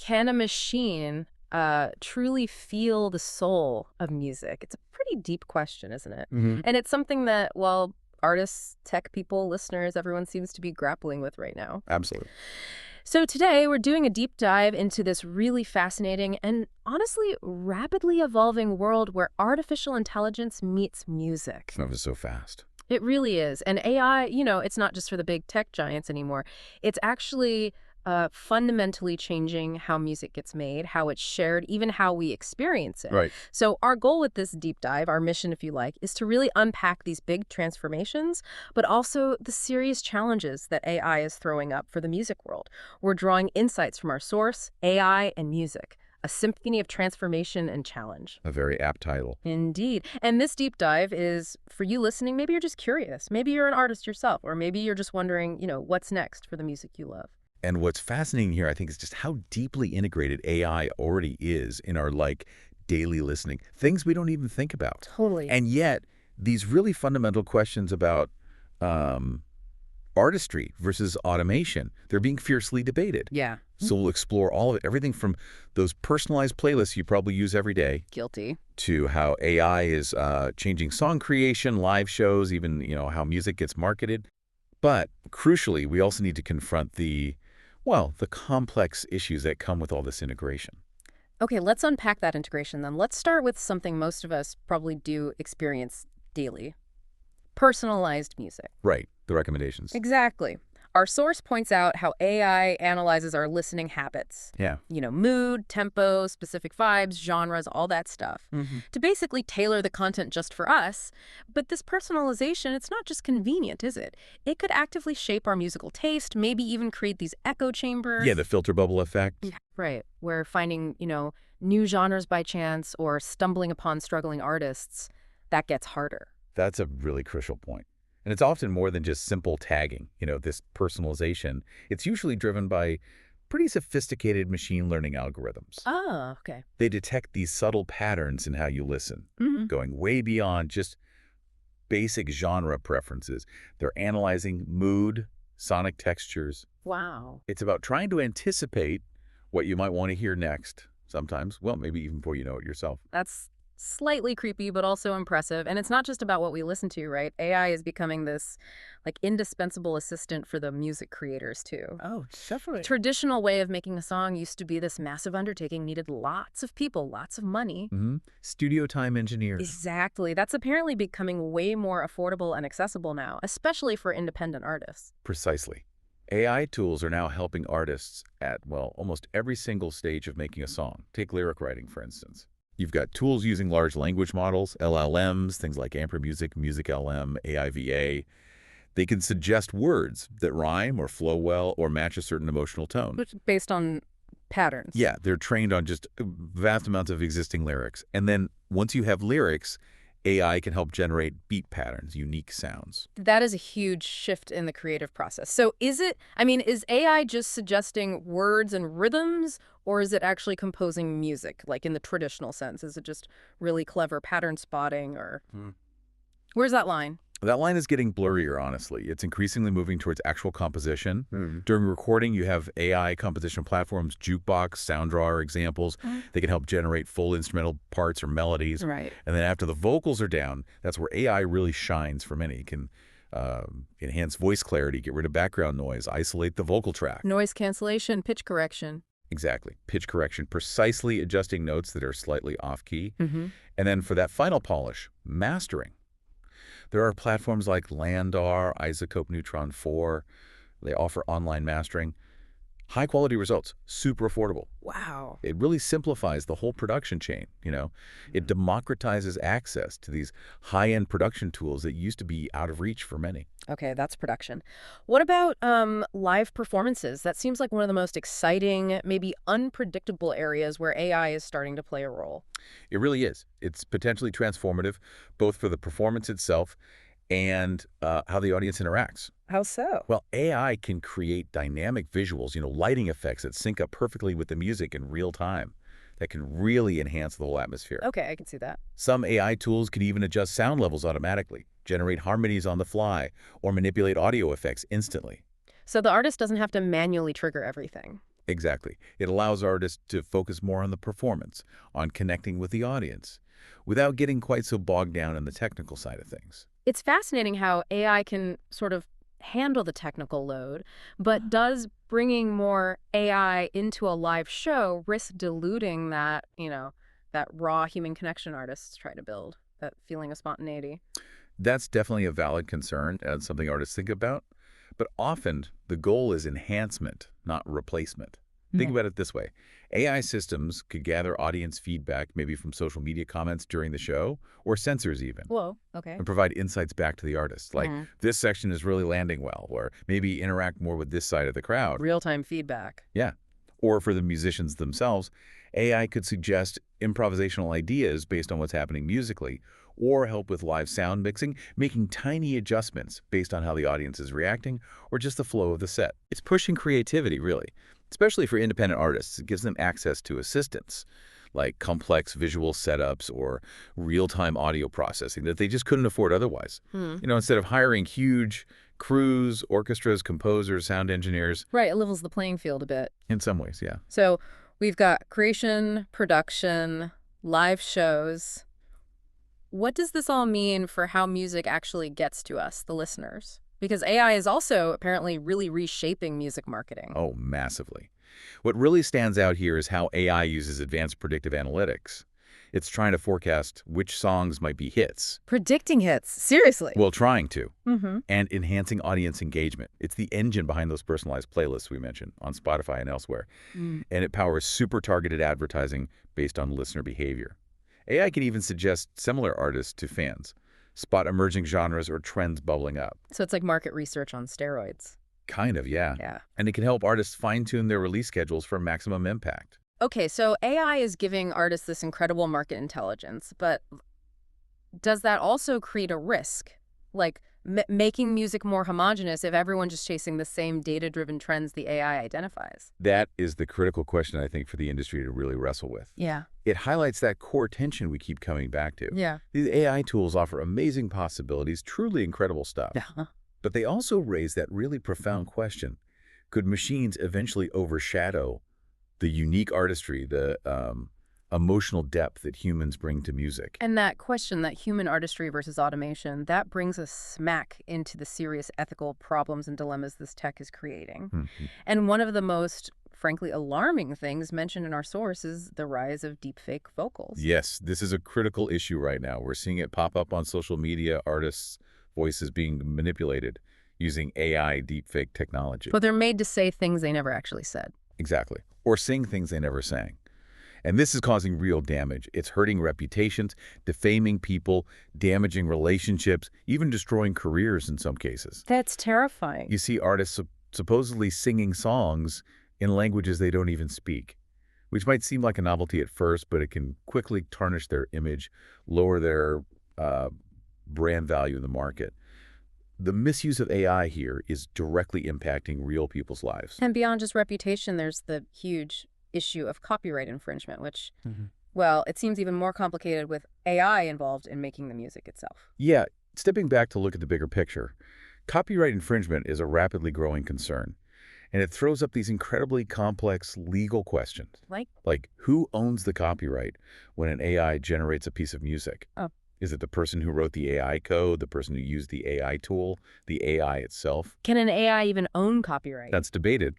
can a machine truly feel the soul of music? It's a pretty deep question, isn't it? And it's something that, well, artists, tech people, listeners, everyone seems to be grappling with right now. Absolutely. So today we're doing a deep dive into this really fascinating and honestly rapidly evolving world where artificial intelligence meets music. That was so fast. It really is. And AI, it's not just for the big tech giants anymore. It's actually fundamentally changing how music gets made, how it's shared, even how we experience it. Right. So our goal with this deep dive, our mission, if you like, is to really unpack these big transformations, but also the serious challenges that AI is throwing up for the music world. We're drawing insights from our source, AI and music. A symphony of transformation and challenge. A very apt title. Indeed. And this deep dive is, for you listening, maybe you're just curious. Maybe you're an artist yourself, or maybe you're just wondering, what's next for the music you love. And what's fascinating here, I think, is just how deeply integrated AI already is in our, daily listening. Things we don't even think about. Totally. And yet, these really fundamental questions about artistry versus automation, they're being fiercely debated. Yeah. So we'll explore all of it, everything from those personalized playlists you probably use every day. Guilty. To how AI is changing song creation, live shows, even, how music gets marketed. But crucially, we also need to confront the complex issues that come with all this integration. Okay, let's unpack that integration then. Let's start with something most of us probably do experience daily. Personalized music. Right, the recommendations. Exactly. Our source points out how AI analyzes our listening habits. Yeah. Mood, tempo, specific vibes, genres, all that stuff. To basically tailor the content just for us. But this personalization, it's not just convenient, is it? It could actively shape our musical taste, maybe even create these echo chambers. Yeah, the filter bubble effect. Yeah, right. Where finding, new genres by chance or stumbling upon struggling artists, that gets harder. That's a really crucial point. And it's often more than just simple tagging, this personalization. It's usually driven by pretty sophisticated machine learning algorithms. Oh, okay. They detect these subtle patterns in how you listen, going way beyond just basic genre preferences. They're analyzing mood, sonic textures. Wow. It's about trying to anticipate what you might want to hear next. Sometimes, maybe even before you know it yourself. That's slightly creepy, but also impressive. And it's not just about what we listen to, right? AI is becoming this indispensable assistant for the music creators too. Oh, definitely. Traditional way of making a song used to be this massive undertaking, needed lots of people, lots of money. Studio time engineers. Exactly. That's apparently becoming way more affordable and accessible now, especially for independent artists. Precisely. AI tools are now helping artists at, almost every single stage of making a song. Take lyric writing, for instance. You've got tools using large language models, LLMs, things like Amper Music, MusicLM, AIVA. They can suggest words that rhyme or flow well or match a certain emotional tone. Based on patterns. Yeah, they're trained on just vast amounts of existing lyrics. And then once you have lyrics, AI can help generate beat patterns, unique sounds. That is a huge shift in the creative process. So is AI just suggesting words and rhythms, or is it actually composing music, like in the traditional sense? Is it just really clever pattern spotting, or where's that line? That line is getting blurrier, honestly. It's increasingly moving towards actual composition. During recording, you have AI composition platforms, Jukebox, SoundDraw are examples. They can help generate full instrumental parts or melodies. Right. And then after the vocals are down, that's where AI really shines for many. It can enhance voice clarity, get rid of background noise, isolate the vocal track. Noise cancellation, pitch correction. Exactly. Pitch correction, precisely adjusting notes that are slightly off-key. And then for that final polish, mastering. There are platforms like Landar, Isotope Neutron 4. They offer online mastering. High-quality results, super affordable. Wow. It really simplifies the whole production chain, It democratizes access to these high-end production tools that used to be out of reach for many. Okay, that's production. What about live performances? That seems like one of the most exciting, maybe unpredictable areas where AI is starting to play a role. It really is. It's potentially transformative, both for the performance itself and how the audience interacts. How so? Well, AI can create dynamic visuals, lighting effects that sync up perfectly with the music in real time. That can really enhance the whole atmosphere. Okay, I can see that. Some AI tools can even adjust sound levels automatically, generate harmonies on the fly, or manipulate audio effects instantly. So the artist doesn't have to manually trigger everything. Exactly. It allows artists to focus more on the performance, on connecting with the audience, without getting quite so bogged down in the technical side of things. It's fascinating how AI can sort of handle the technical load, but does bringing more AI into a live show risk diluting that, that raw human connection artists try to build, that feeling of spontaneity? That's definitely a valid concern and something artists think about. But often, the goal is enhancement, not replacement. Think Yeah. about it this way. AI systems could gather audience feedback, maybe from social media comments during the show, or sensors even, Whoa, okay. and provide insights back to the artist, like, this section is really landing well, or maybe interact more with this side of the crowd. Real-time feedback. Yeah. Or for the musicians themselves, AI could suggest improvisational ideas based on what's happening musically, or help with live sound mixing, making tiny adjustments based on how the audience is reacting, or just the flow of the set. It's pushing creativity, really, especially for independent artists. It gives them access to assistance, like complex visual setups or real-time audio processing that they just couldn't afford otherwise. Hmm. Instead of hiring huge crews, orchestras, composers, sound engineers, Right, it levels the playing field a bit. in some ways, yeah. So we've got creation, production, live shows. What does this all mean for how music actually gets to us, the listeners? Because AI is also apparently really reshaping music marketing. Oh, massively. What really stands out here is how AI uses advanced predictive analytics. It's trying to forecast which songs might be hits. Predicting hits, seriously. Well, trying to. Mm-hmm. And enhancing audience engagement. It's the engine behind those personalized playlists we mentioned on Spotify and elsewhere. And it powers super targeted advertising based on listener behavior. AI can even suggest similar artists to fans, spot emerging genres or trends bubbling up. So it's like market research on steroids. Kind of, yeah. Yeah. And it can help artists fine-tune their release schedules for maximum impact. Okay, so AI is giving artists this incredible market intelligence, but does that also create a risk? Like making music more homogenous if everyone's just chasing the same data-driven trends the AI identifies? That is the critical question, I think, for the industry to really wrestle with. Yeah. It highlights that core tension we keep coming back to. Yeah. These AI tools offer amazing possibilities, truly incredible stuff. Yeah. But they also raise that really profound question. Could machines eventually overshadow the unique artistry, the emotional depth that humans bring to music? And that question, that human artistry versus automation, that brings us smack into the serious ethical problems and dilemmas this tech is creating. Mhm. And one of the most, frankly, alarming things mentioned in our source is the rise of deepfake vocals. Yes, this is a critical issue right now. We're seeing it pop up on social media, artists' voices being manipulated using AI deepfake technology. But they're made to say things they never actually said. Exactly. Or sing things they never sang. And this is causing real damage. It's hurting reputations, defaming people, damaging relationships, even destroying careers in some cases. That's terrifying. You see artists supposedly singing songs in languages they don't even speak, which might seem like a novelty at first, but it can quickly tarnish their image, lower their brand value in the market. The misuse of AI here is directly impacting real people's lives. And beyond just reputation, there's the huge issue of copyright infringement, which, well, it seems even more complicated with AI involved in making the music itself. Yeah, stepping back to look at the bigger picture, copyright infringement is a rapidly growing concern, and it throws up these incredibly complex legal questions. Like who owns the copyright when an AI generates a piece of music? Oh. Is it the person who wrote the AI code, the person who used the AI tool, the AI itself? Can an AI even own copyright? That's debated.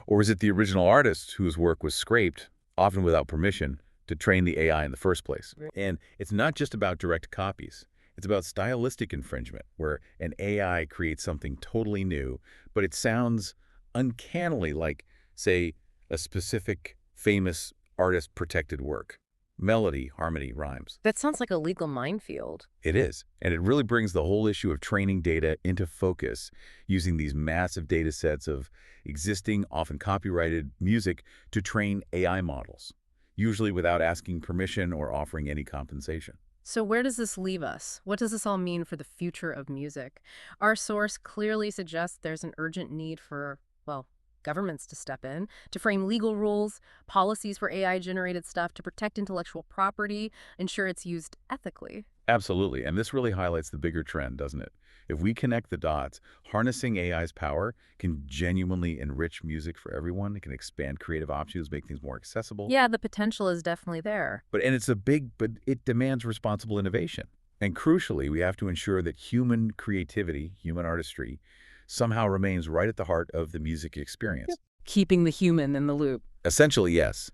Or is it the original artist whose work was scraped, often without permission, to train the AI in the first place? And it's not just about direct copies. It's about stylistic infringement, where an AI creates something totally new, but it sounds uncannily like, say, a specific famous artist-protected work. Melody, harmony, rhymes. That sounds like a legal minefield. It is. And it really brings the whole issue of training data into focus, using these massive data sets of existing, often copyrighted music to train AI models, usually without asking permission or offering any compensation. So where does this leave us? What does this all mean for the future of music? Our source clearly suggests there's an urgent need for, well, governments to step in, to frame legal rules, policies for AI-generated stuff, to protect intellectual property, ensure it's used ethically. Absolutely. And this really highlights the bigger trend, doesn't it? If we connect the dots, harnessing AI's power can genuinely enrich music for everyone. It can expand creative options, make things more accessible. Yeah, the potential is definitely there. And it's but it demands responsible innovation. And crucially, we have to ensure that human creativity, human artistry, somehow remains right at the heart of the music experience. Keeping the human in the loop. Essentially, yes.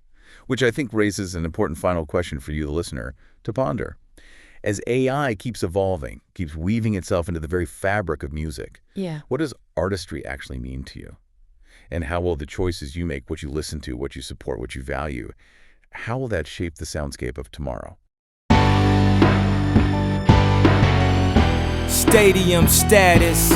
Which I think raises an important final question for you, the listener, to ponder. As AI keeps evolving, keeps weaving itself into the very fabric of music, Yeah. what does artistry actually mean to you? And how will the choices you make, what you listen to, what you support, what you value, how will that shape the soundscape of tomorrow? Stadium status.